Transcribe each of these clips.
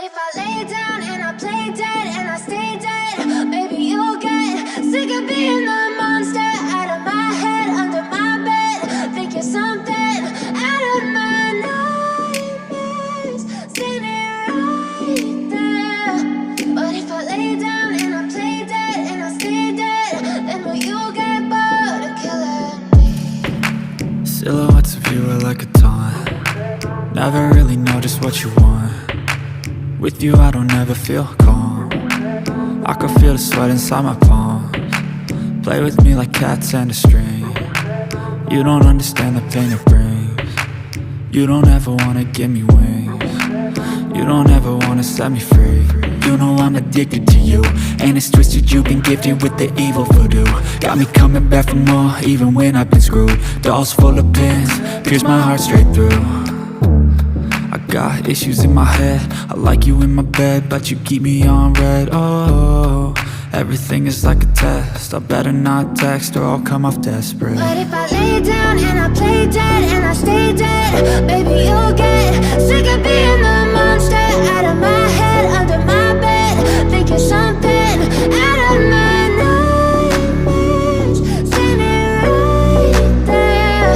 if I lay down and I play dead and I stay dead, baby, you'll get sick of being the monster out of my head, under my bed. Think you're something out of my nightmares, standing right there. But if I lay down and I play dead and I stay dead, then will you get bored of killing me? Silhouettes of you are like a taunt. Never really know just what you want. With you I don't ever feel calm. I can feel the sweat inside my palms. Play with me like cats and a string. You don't understand the pain it brings. You don't ever wanna give me wings. You don't ever wanna set me free. You know I'm addicted to you, and it's twisted, you've been gifted with the evil voodoo. Got me coming back for more, even when I've been screwed. Dolls full of pins, pierce my heart straight through. I got issues in my head, I like you in my bed, but you keep me on red. Oh, everything is like a test, I better not text or I'll come off desperate. But if I lay down and I play dead and I stay dead, baby, you'll get sick of being the monster out of my head, under my bed. Think you're something out of my nightmares, standing right there.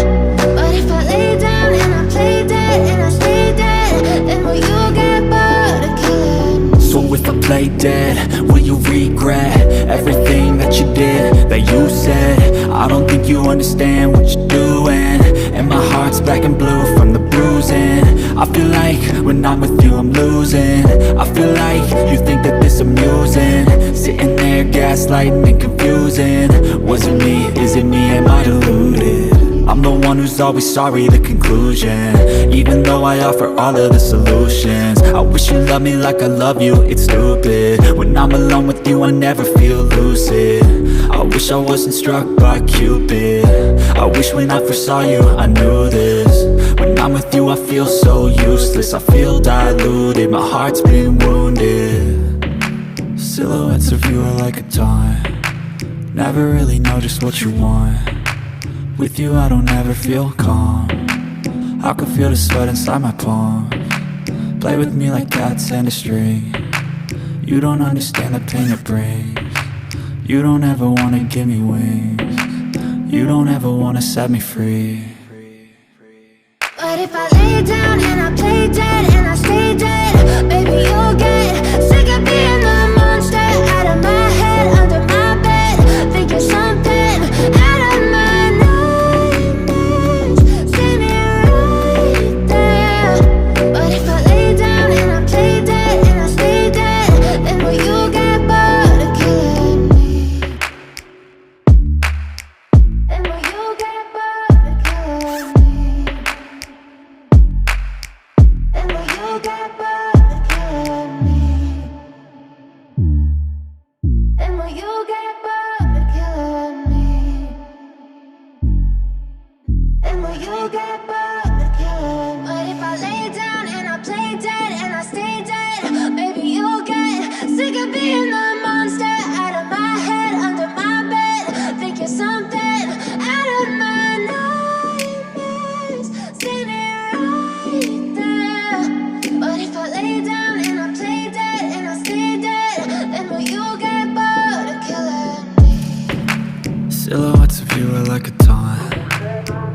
But if I lay down and I play dead and I stay dead, then will you get bored of killing me? So if I play dead, will you regret everything that you did, that you said? I don't think you understand what you're doing, and my heart's black and blue from the bruising. I feel like when I'm with you I'm losing. I feel like you think that this amusing, sitting there gaslighting and confusing. Was it me? Is it me? Am I deluded? I'm the one who's always sorry, the conclusion, even though I offer all of the solutions. I wish you loved me like I love you, it's stupid. When I'm alone with you I never feel lucid. I wish I wasn't struck by Cupid. I wish when I first saw you I knew this. When I'm with you I feel so useless, I feel diluted, my heart's been wounded. Silhouettes of you are like a taunt. Never really know just what you want. With you I don't ever feel calm. I can feel the sweat inside my palms. Play with me like cats and a string. You don't understand the pain it brings. You don't ever wanna give me wings. You don't ever wanna set me free. But if I lay down and I play dead and I stay dead, baby, you'll get sick of being the monster out of my head, under my bed. Think you're something out of my nightmares, standing right there. But if I lay down and I play dead and I stay dead, then will you get bored of killing me? Then will you get bored of killing me? Then will you get bored of killing me? Then will you get bored of killing me? Then will you get bored of killing me? But if I lay down and I play dead and I stay dead, baby, you'll get sick of being the monster out of my head, under my bed. Think you're something out of my nightmares, standing right there. But if I lay down and I play dead and I stay dead, then will you get bored of killing me? Silhouettes of you are like a taunt.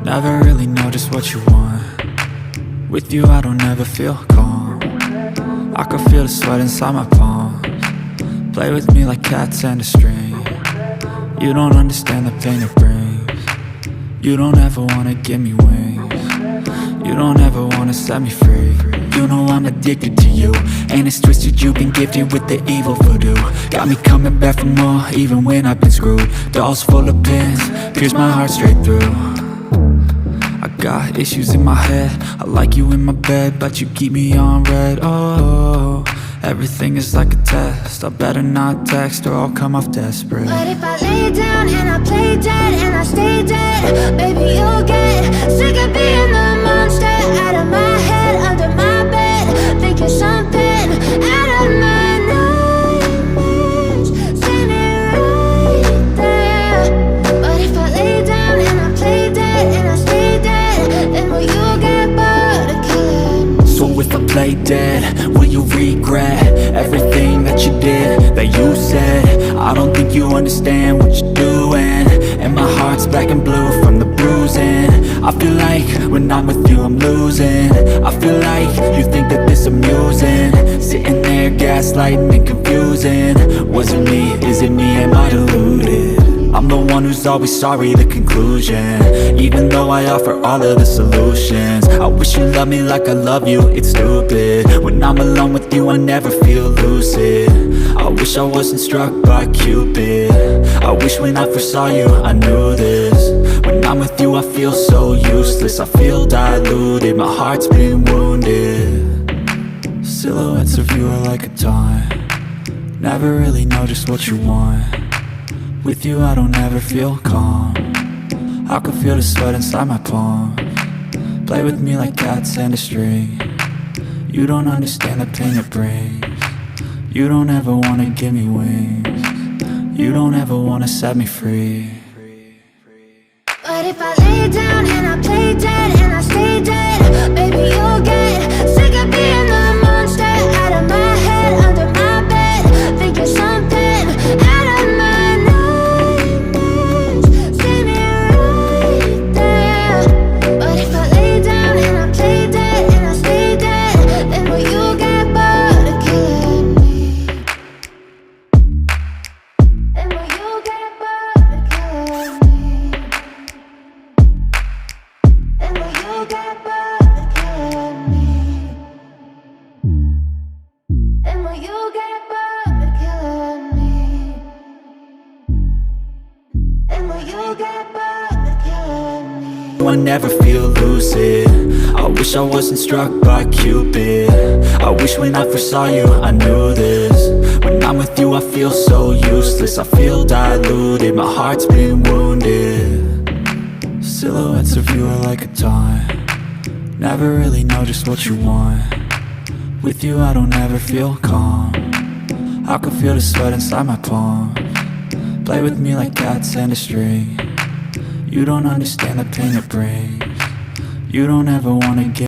Never really know just what you want. With you I don't ever feel calm. I can feel the sweat inside my palms. Play with me like cats and a string. You don't understand the pain it brings. You don't ever wanna give me wings. You don't ever wanna set me free. You know I'm addicted to you, and it's twisted, you've been gifted with the evil voodoo. Got me coming back for more, even when I've been screwed. Dolls full of pins, pierce my heart straight through. I got issues in my head, I like you in my bed, but you keep me on red. Oh, everything is like a test, I better not text or I'll come off desperate. But if I lay down and I play dead and I stay dead, baby, you'll get sick of being the monster out of my head, under my bed. Think you're something out of my nightmares, standing right there. But if I lay down and I play dead and I stay dead, then will you get bored of killing me? So if I play dead, will you regret understand what you're doing, and my heart's black and blue from the bruising. I feel like when I'm with you I'm losing. I feel like you think that this amusing, sitting there gaslighting and confusing. Was it me? Is it me? Am I deluded? I'm the one who's always sorry, the conclusion, even though I offer all of the solutions. I wish you loved me like I love you, it's stupid. When I'm alone with you I never feel lucid. I wish I wasn't struck by Cupid. I wish when I first saw you I knew this. When I'm with you I feel so useless, I feel diluted, my heart's been wounded. Silhouettes of you are like a taunt, never really know just what you want. With you I don't ever feel calm, I can feel the sweat inside my palm. Play with me like cats and a string, you don't understand the pain it brings. You don't ever wanna give me wings, you don't ever wanna set me free. But if I lay down and I play dead and I stay dead, baby you'll get sick of being the monster out of my head, under my bed, thinking something out of my nightmares. See me right there. But if I lay down and I play dead and I stay dead, then will you get bored of killing me? Then will you get bored of killing me? Then will you get bored of killing me? Then will you get bored of killing me? Then will you get bored of killing me? I never feel lucid, I wish I wasn't struck by Cupid. I wish when I first saw you I knew this. When I'm with you I feel so useless, I feel diluted, my heart's been wounded. Silhouettes of you are like a taunt, never really know just what you want. With you I don't ever feel calm, I can feel the sweat inside my palm. Play with me like cats and a string, you don't understand the pain it brings. You don't ever wanna give